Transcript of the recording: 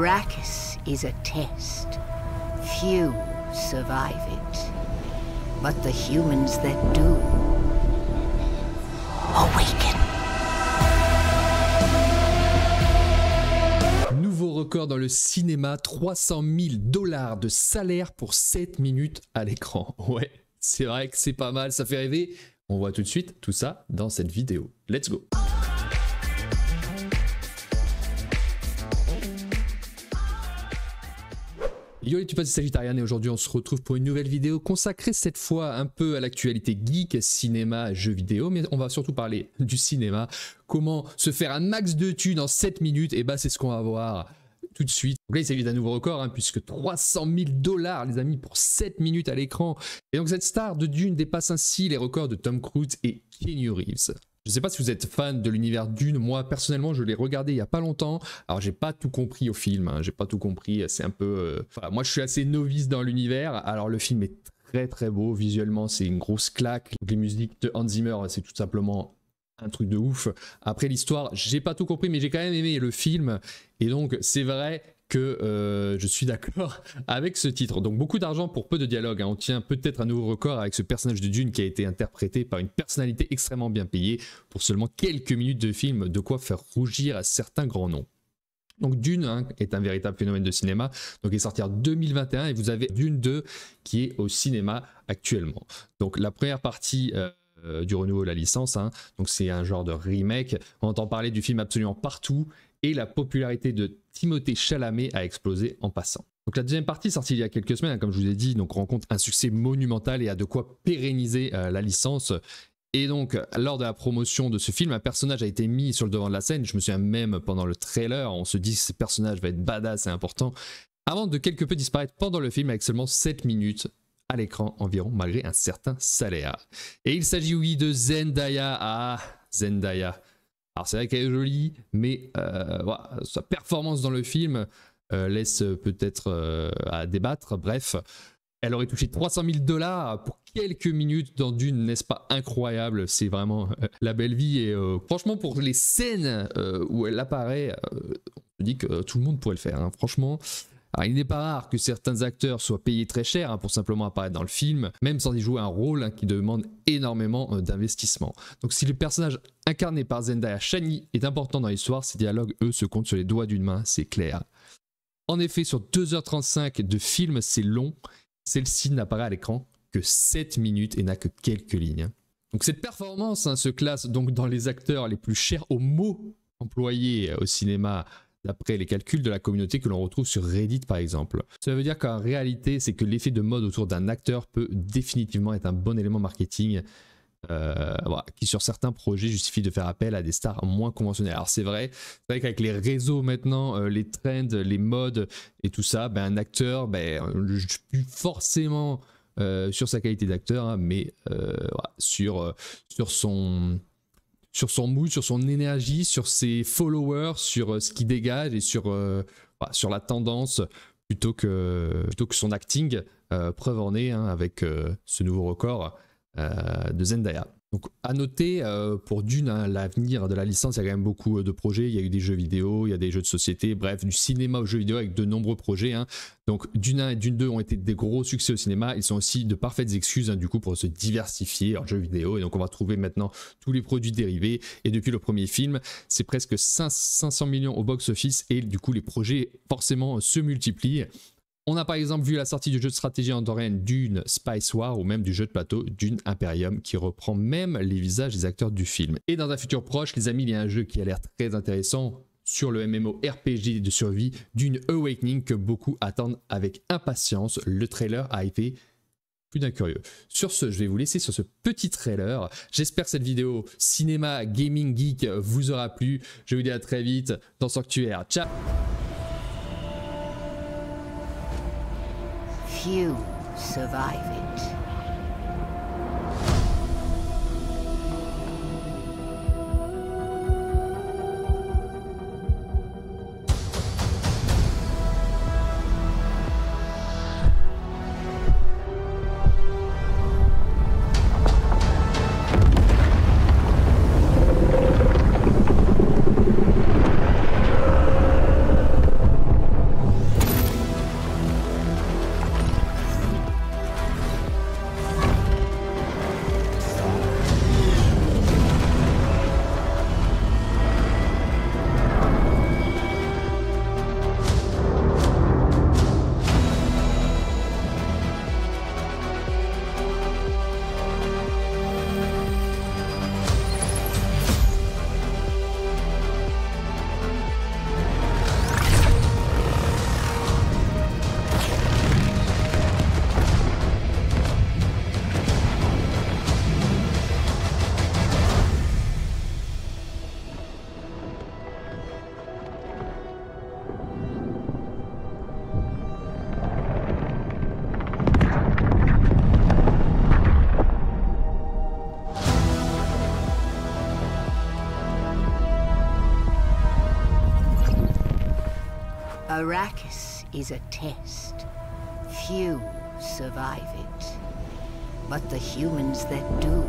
Arrakis is a test. Few survive it. But the humans that do awaken. Nouveau record dans le cinéma, 300 000 $ de salaire pour 7 minutes à l'écran. Ouais, c'est vrai que c'est pas mal, ça fait rêver. On voit tout de suite tout ça dans cette vidéo. Let's go! Yo les tupas, c'est Sagittarian et aujourd'hui on se retrouve pour une nouvelle vidéo consacrée cette fois un peu à l'actualité geek, cinéma, jeux vidéo, mais on va surtout parler du cinéma, comment se faire un max de thunes en 7 minutes, et bah c'est ce qu'on va voir tout de suite. Donc là il s'agit d'un nouveau record puisque 300 000 $ les amis pour 7 minutes à l'écran, et donc cette star de Dune dépasse ainsi les records de Tom Cruise et Keanu Reeves. Je ne sais pas si vous êtes fan de l'univers Dune, moi personnellement je l'ai regardé il n'y a pas longtemps, alors j'ai pas tout compris au film, j'ai pas tout compris, c'est un peu... Voilà, moi je suis assez novice dans l'univers, alors le film est très beau, visuellement c'est une grosse claque, les musiques de Hans Zimmer c'est tout simplement un truc de ouf. Après l'histoire, j'ai pas tout compris mais j'ai quand même aimé le film, et donc c'est vrai que je suis d'accord avec ce titre. Donc beaucoup d'argent pour peu de dialogue, on tient peut-être un nouveau record avec ce personnage de Dune qui a été interprété par une personnalité extrêmement bien payée pour seulement quelques minutes de film, de quoi faire rougir à certains grands noms. Donc Dune est un véritable phénomène de cinéma, donc il est sorti en 2021 et vous avez Dune 2 qui est au cinéma actuellement. Donc la première partie du renouveau de la licence, donc c'est un genre de remake, on entend parler du film absolument partout, et la popularité de Timothée Chalamet a explosé en passant. Donc la deuxième partie, sortie il y a quelques semaines, comme je vous ai dit, donc rencontre un succès monumental et a de quoi pérenniser la licence. Et donc lors de la promotion de ce film, un personnage a été mis sur le devant de la scène. Je me souviens même pendant le trailer, on se dit que ce personnage va être badass et important, avant de quelque peu disparaître pendant le film avec seulement 7 minutes à l'écran environ, malgré un certain salaire. Et il s'agit oui de Zendaya. Zendaya. Alors c'est vrai qu'elle est jolie, mais voilà, sa performance dans le film laisse peut-être à débattre. Bref, elle aurait touché 300 000 $, pour quelques minutes dans Dune, n'est-ce pas incroyable? C'est vraiment la belle vie, et franchement pour les scènes où elle apparaît, on dit que tout le monde pourrait le faire, franchement. Alors, il n'est pas rare que certains acteurs soient payés très cher pour simplement apparaître dans le film, même sans y jouer un rôle qui demande énormément d'investissement. Donc si le personnage incarné par Zendaya Shani est important dans l'histoire, ses dialogues, eux, se comptent sur les doigts d'une main, c'est clair. En effet, sur 2h35 de film, c'est long, celle-ci n'apparaît à l'écran que 7 minutes et n'a que quelques lignes. Donc cette performance se classe donc dans les acteurs les plus chers aux mots employés au cinéma, d'après les calculs de la communauté que l'on retrouve sur Reddit par exemple. Cela veut dire qu'en réalité, c'est que l'effet de mode autour d'un acteur peut définitivement être un bon élément marketing voilà, qui sur certains projets justifie de faire appel à des stars moins conventionnelles. Alors c'est vrai qu'avec les réseaux maintenant, les trends, les modes et tout ça, un acteur, je suis plus forcément sur sa qualité d'acteur, mais voilà, sur son mood, sur son énergie, sur ses followers, sur ce qu'il dégage et sur la tendance plutôt que son acting. Preuve en est avec ce nouveau record de Zendaya. Donc à noter pour Dune, l'avenir de la licence, il y a quand même beaucoup de projets, il y a eu des jeux vidéo, il y a des jeux de société, bref du cinéma aux jeux vidéo avec de nombreux projets. Donc Dune 1 et Dune 2 ont été des gros succès au cinéma, ils sont aussi de parfaites excuses du coup pour se diversifier en jeux vidéo, et donc on va trouver maintenant tous les produits dérivés, et depuis le premier film c'est presque 500 millions au box-office, et du coup les projets forcément se multiplient. On a par exemple vu la sortie du jeu de stratégie andorienne Dune Spice War, ou même du jeu de plateau Dune Imperium qui reprend même les visages des acteurs du film. Et dans un futur proche, les amis, il y a un jeu qui a l'air très intéressant sur le MMO RPG de survie Dune Awakening que beaucoup attendent avec impatience. Le trailer a été plus d'un curieux. Sur ce, je vais vous laisser sur ce petit trailer. J'espère que cette vidéo cinéma, gaming, geek vous aura plu. Je vous dis à très vite dans Sanctuaire. Ciao! Few survive it. Arrakis is a test. Few survive it. But the humans that do